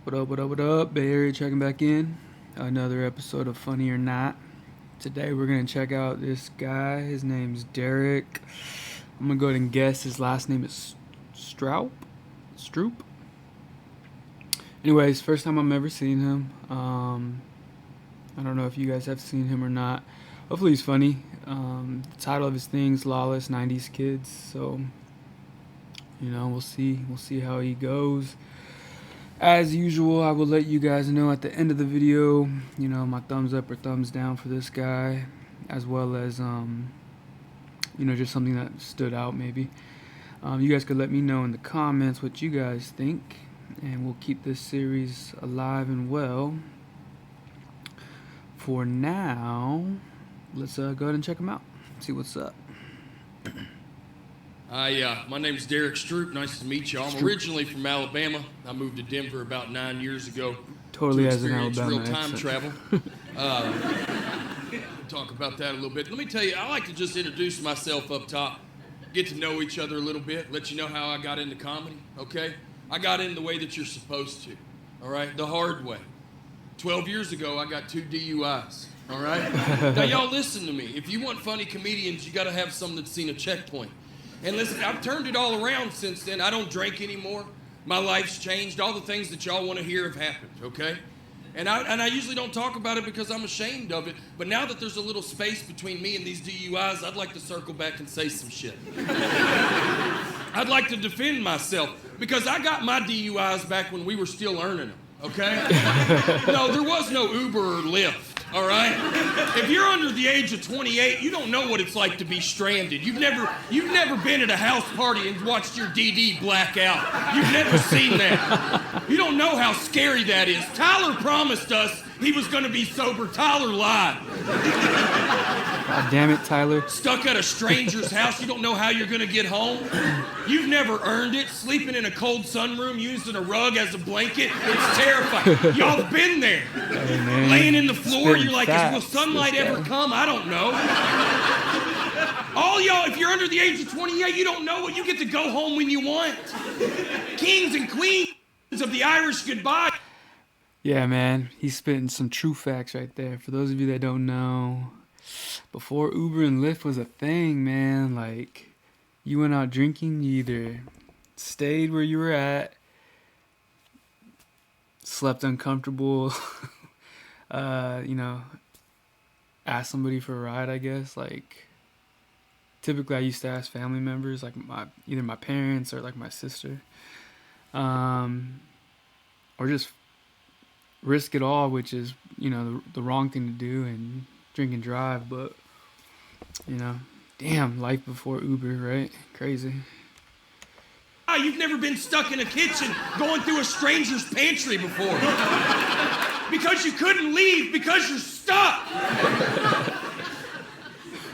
What up, what up, what up? Bay Area checking back in. Another episode of Funny or Not. Today we're going to check out this guy. His name's Derrick. I'm going to go ahead and guess his last name is Stroup? Stroup? Anyways, first time I'm ever seeing him. I don't know if you guys have seen him or not. Hopefully he's funny. The title of his thing's Lawless Kids. So, we'll see. We'll see how he goes. As usual, I will let you guys know at the end of the video, my thumbs up or thumbs down for this guy, as well as, just something that stood out maybe. You guys could let me know in the comments what you guys think, and we'll keep this series alive and well. For now, let's go ahead and check him out, see what's up. My name's Derrick Stroup. Nice to meet you. I'm originally from Alabama. I moved to Denver about 9 years ago. Totally has an experience Alabama real time accent. travel. We'll talk about that a little bit. Let me tell you, I like to just introduce myself up top, get to know each other a little bit, let you know how I got into comedy, okay? I got in the way that you're supposed to, all right? The hard way. 12 years ago, I got 2 DUIs, all right? Now, y'all listen to me. If you want funny comedians, you got to have someone that's seen a checkpoint. And listen, I've turned it all around since then. I don't drink anymore. My life's changed. All the things that y'all want to hear have happened, okay? And I usually don't talk about it because I'm ashamed of it. But now that there's a little space between me and these DUIs, I'd like to circle back and say some shit. I'd like to defend myself because I got my DUIs back when we were still earning them, okay? No, there was no Uber or Lyft. All right? If you're under the age of 28, you don't know what it's like to be stranded. You've never been at a house party and watched your DD black out. You've never seen that. You don't know how scary that is. Tyler promised us he was going to be sober. Tyler lied. God damn it, Tyler. Stuck at a stranger's house, you don't know how you're going to get home. You've never earned it. Sleeping in a cold sunroom, using a rug as a blanket. It's terrifying. Y'all have been there. Hey, man. Laying in the floor, Spitting you're like, facts. will sunlight ever come? I don't know. All y'all, if you're under the age of 28, you don't know what you get to go home when you want. Kings and queens of the Irish goodbye. Yeah, man, he's spitting some true facts right there. For those of you that don't know, before Uber and Lyft was a thing, man, like, you went out drinking, you either stayed where you were at, slept uncomfortable, asked somebody for a ride, I guess. Like, typically I used to ask family members, like either my parents or like my sister, or just risk it all, which is, the wrong thing to do, and drink and drive. But, damn, life before Uber, right? Crazy. You've never been stuck in a kitchen going through a stranger's pantry before. Because you couldn't leave because you're stuck.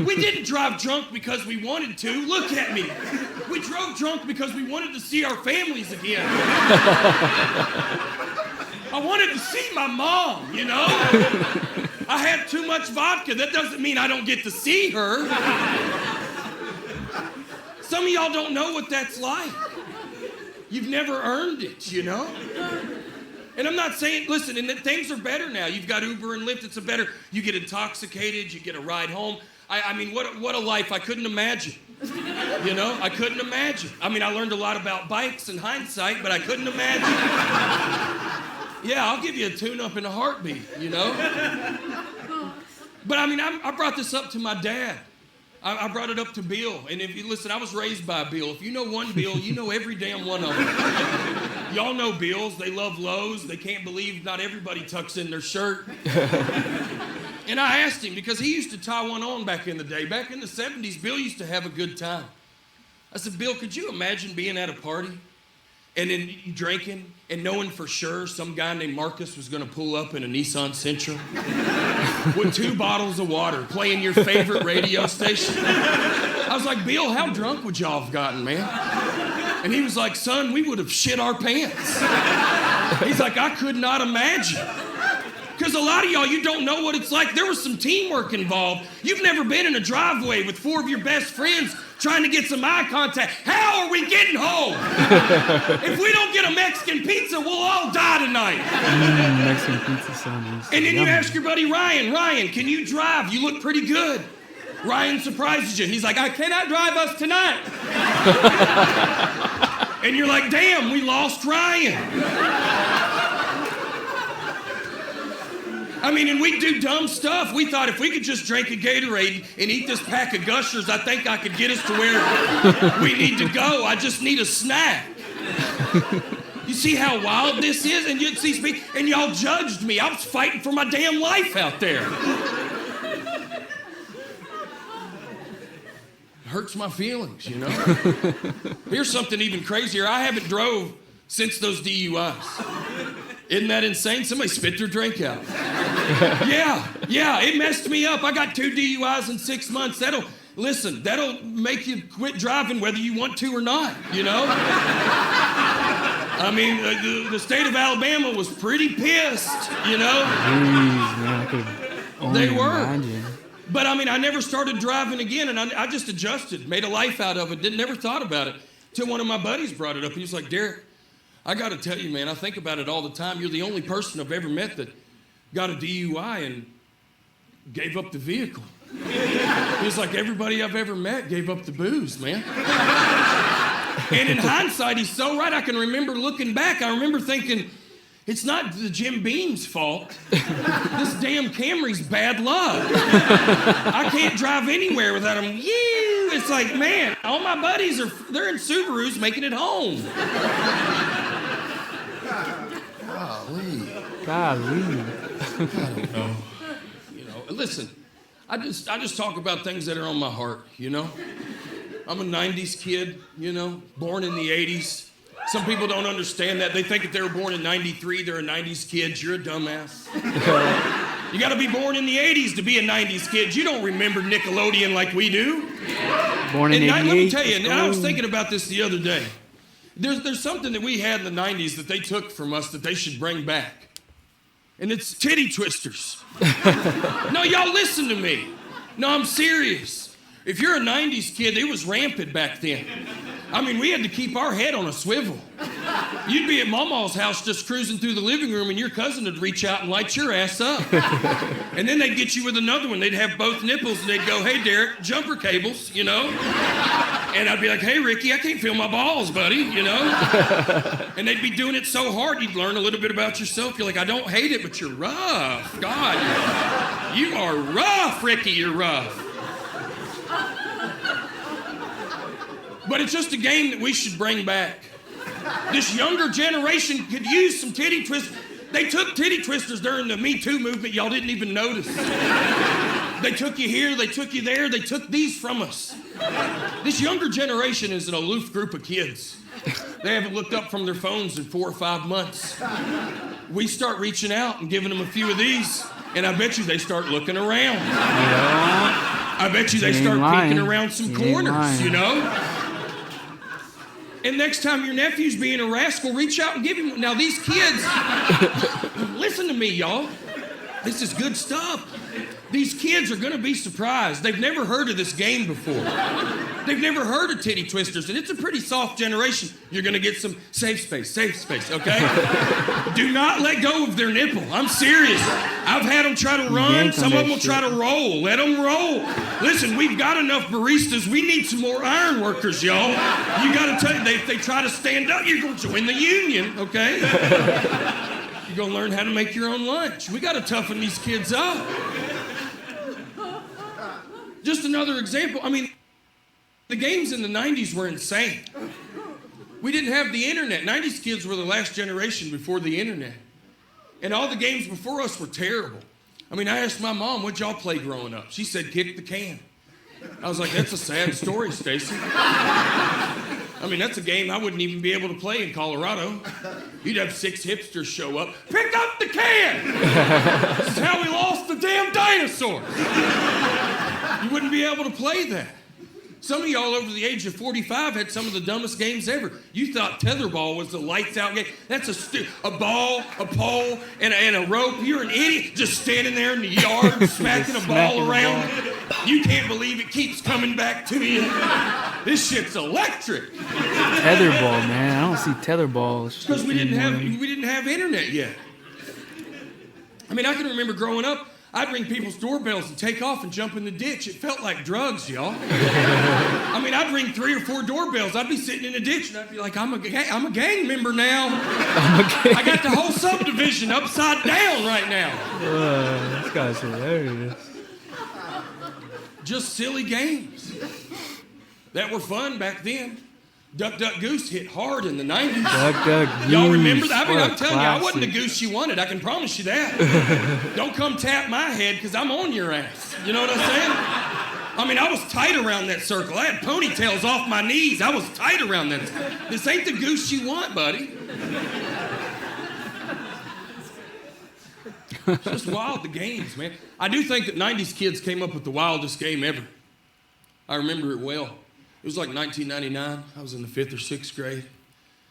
We didn't drive drunk because we wanted to. Look at me. We drove drunk because we wanted to see our families again. I wanted to see my mom, I had too much vodka. That doesn't mean I don't get to see her. Some of y'all don't know what that's like. You've never earned it, And I'm not saying, listen, and things are better now. You've got Uber and Lyft, it's a better, you get intoxicated, you get a ride home. I mean, what a life I couldn't imagine. I couldn't imagine. I mean, I learned a lot about bikes in hindsight, but I couldn't imagine. Yeah, I'll give you a tune-up in a heartbeat, But I mean, I brought this up to my dad. I brought it up to Bill. And if you listen, I was raised by Bill. If you know one Bill, you know every damn one of them. Y'all know Bills. They love Lowe's. They can't believe not everybody tucks in their shirt. And I asked him, because he used to tie one on back in the day. Back in the 70s, Bill used to have a good time. I said, Bill, could you imagine being at a party and then drinking and knowing for sure some guy named Marcus was going to pull up in a Nissan Sentra with 2 bottles of water playing your favorite radio station? I was like, Bill, how drunk would y'all have gotten, man? And he was like, son, we would have shit our pants. He's like, I could not imagine. Because a lot of y'all, you don't know what it's like. There was some teamwork involved. You've never been in a driveway with 4 of your best friends trying to get some eye contact. How are we getting home? If we don't get a Mexican pizza, we'll all die tonight. Mexican pizza sounds. And then you ask your buddy Ryan, can you drive? You look pretty good. Ryan surprises you. He's like, I cannot drive us tonight. And you're like, damn, we lost Ryan. I mean, and we do dumb stuff. We thought if we could just drink a Gatorade and eat this pack of Gushers, I think I could get us to where we need to go. I just need a snack. You see how wild this is? And you see me, and y'all judged me. I was fighting for my damn life out there. It hurts my feelings, you know? Here's something even crazier. I haven't drove since those DUIs. Isn't that insane? Somebody spit their drink out. Yeah, it messed me up. I got 2 DUIs in 6 months. That'll make you quit driving whether you want to or not, you know? I mean, the state of Alabama was pretty pissed, you know? Jeez, man, I could only They were. imagine. But I mean, I never started driving again, and I just adjusted, made a life out of it, never thought about it, till one of my buddies brought it up. He was like, Derrick, I got to tell you, man, I think about it all the time. You're the only person I've ever met that got a DUI and gave up the vehicle. He's like, everybody I've ever met gave up the booze, man. And in hindsight, he's so right. I can remember looking back. I remember thinking, it's not the Jim Beam's fault. This damn Camry's bad luck. I can't drive anywhere without him. It's like, man, all my buddies they're in Subarus making it home. Golly. I don't know. You know, listen, I just talk about things that are on my heart, you know? I'm a 90s kid, you know, born in the 80s. Some people don't understand that. They think if they were born in 93, they're a 90s kid. You're a dumbass. You gotta be born in the 80s to be a 90s kid. You don't remember Nickelodeon like we do. Born in 88. Let me tell you, and I was thinking about this the other day. There's something that we had in the 90s that they took from us that they should bring back. And it's titty twisters. No, y'all listen to me. No, I'm serious. If you're a 90s kid, it was rampant back then. I mean, we had to keep our head on a swivel. You'd be at Mama's house just cruising through the living room and your cousin would reach out and light your ass up. And then they'd get you with another one. They'd have both nipples and they'd go, hey, Derrick, jumper cables, you know? And I'd be like, hey, Ricky, I can't feel my balls, buddy, you know? And they'd be doing it so hard, you'd learn a little bit about yourself. You're like, I don't hate it, but you're rough. God, you are rough, Ricky, you're rough. But it's just a game that we should bring back. This younger generation could use some titty twisters. They took titty twisters during the Me Too movement. Y'all didn't even notice. They took you here, they took you there, they took these from us. This younger generation is an aloof group of kids. They haven't looked up from their phones in 4 or 5 months. We start reaching out and giving them a few of these, and I bet you they start looking around. I bet you they start peeking around some corners, you know? And next time your nephew's being a rascal, reach out and give him one. Now these kids, listen to me, y'all. This is good stuff. These kids are gonna be surprised. They've never heard of this game before. They've never heard of titty twisters, and it's a pretty soft generation. You're gonna get some safe space, okay? Do not let go of their nipple. I'm serious. I've had them try to run. Some of them will try to roll. Let them roll. Listen, we've got enough baristas. We need some more iron workers, y'all. You gotta tell you, they try to stand up, you're gonna join the union, okay? You're gonna learn how to make your own lunch. We gotta toughen these kids up. Just another example. I mean, the games in the 90s were insane. We didn't have the internet. 90s kids were the last generation before the internet. And all the games before us were terrible. I mean, I asked my mom, what'd y'all play growing up? She said, kick the can. I was like, that's a sad story, Stacy. I mean, that's a game I wouldn't even be able to play in Colorado. You'd have 6 hipsters show up. Pick up the can! This is how we lost the damn dinosaurs. You wouldn't be able to play that. Some of y'all over the age of 45 had some of the dumbest games ever. You thought tetherball was the lights out game. That's a ball, a pole, and a rope. You're an idiot just standing there in the yard smacking a ball around. You can't believe it keeps coming back to you. This shit's electric. Tetherball, man. I don't see tetherball. Because we didn't have internet yet. I mean, I can remember growing up, I'd ring people's doorbells and take off and jump in the ditch. It felt like drugs, y'all. I mean, I'd ring 3 or 4 doorbells. I'd be sitting in the ditch, and I'd be like, I'm a gang member now. I got the whole subdivision upside down right now. This guy's hilarious. Just silly games that were fun back then. Duck, Duck, Goose hit hard in the 90s. Duck, Duck, Goose. Y'all remember that? I mean, I'm telling you, I classic. wasn't the goose you wanted. I can promise you that. Don't come tap my head, because I'm on your ass. You know what I'm saying? I mean, I was tight around that circle. I had ponytails off my knees. I was tight around that. This ain't the goose you want, buddy. It's just wild, the games, man. I do think that 90s kids came up with the wildest game ever. I remember it well. It was like 1999. I was in the 5th or 6th grade,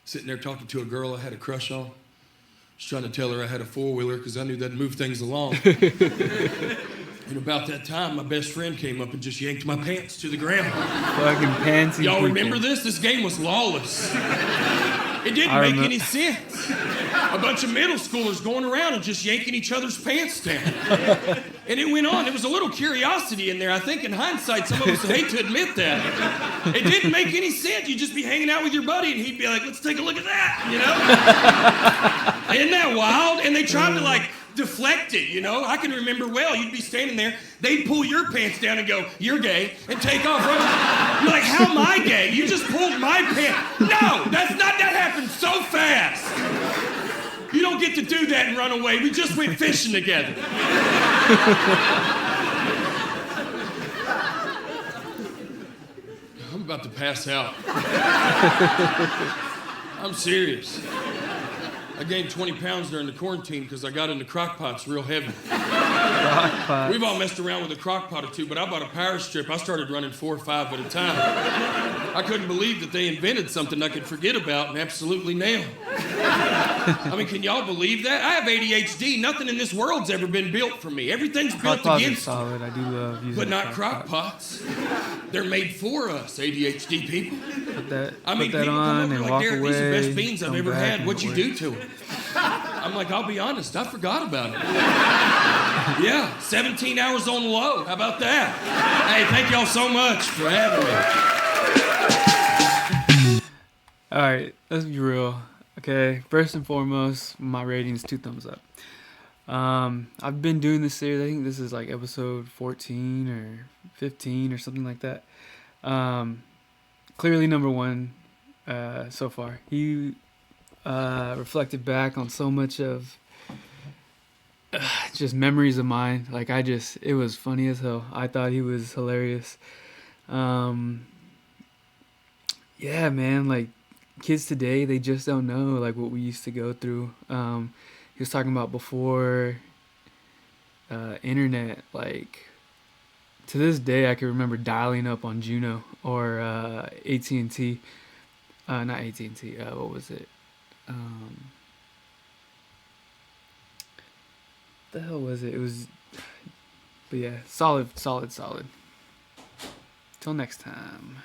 sitting there talking to a girl I had a crush on. Just trying to tell her I had a 4-wheeler because I knew that'd move things along. And about that time, my best friend came up and just yanked my pants to the ground. Fucking pantsy. Y'all people. remember this? This game was Lawless. It didn't make any sense. A bunch of middle schoolers going around and just yanking each other's pants down. And it went on. There was a little curiosity in there. I think in hindsight, some of us would hate to admit that. It didn't make any sense. You'd just be hanging out with your buddy and he'd be like, let's take a look at that, you know? Isn't that wild? And they tried to like deflect it, you know? I can remember well, you'd be standing there, they'd pull your pants down and go, you're gay, and take off. You're like, how am I gay? You just pulled my pants. No, that's not, that happened so fast. You don't get to do that and run away. We just went fishing together. I'm about to pass out. I'm serious. I gained 20 pounds during the quarantine because I got into crock pots real heavy. Crock pots. We've all messed around with a crock pot or two, but I bought a power strip. I started running 4 or 5 at a time. I couldn't believe that they invented something I could forget about and absolutely nail. I mean, can y'all believe that? I have ADHD. Nothing in this world's ever been built for me. Everything's built Crock pots are against me. solid. I do love using But not crock crock pots. They're made for us, ADHD people. Put that, I mean, put that people come on over and like, walk Derrick, away. these are the best beans I've come ever back had. and What'd you work. do to them? I'm like, I'll be honest, I forgot about it. Yeah, 17 hours on low. How about that? Hey, thank y'all so much for having me. All right, let's be real. Okay, first and foremost, my rating is 2 thumbs up. I've been doing this series. I think this is like episode 14 or 15 or something like that. Clearly number 1 so far. He reflected back on so much of just memories of mine. Like it was funny as hell. I thought he was hilarious. Yeah, man, like kids today, they just don't know like what we used to go through. He was talking about before internet, like to this day I can remember dialing up on Juno or AT&T. Not AT&T, what was it? The hell was it? It was, but yeah, solid. Till next time.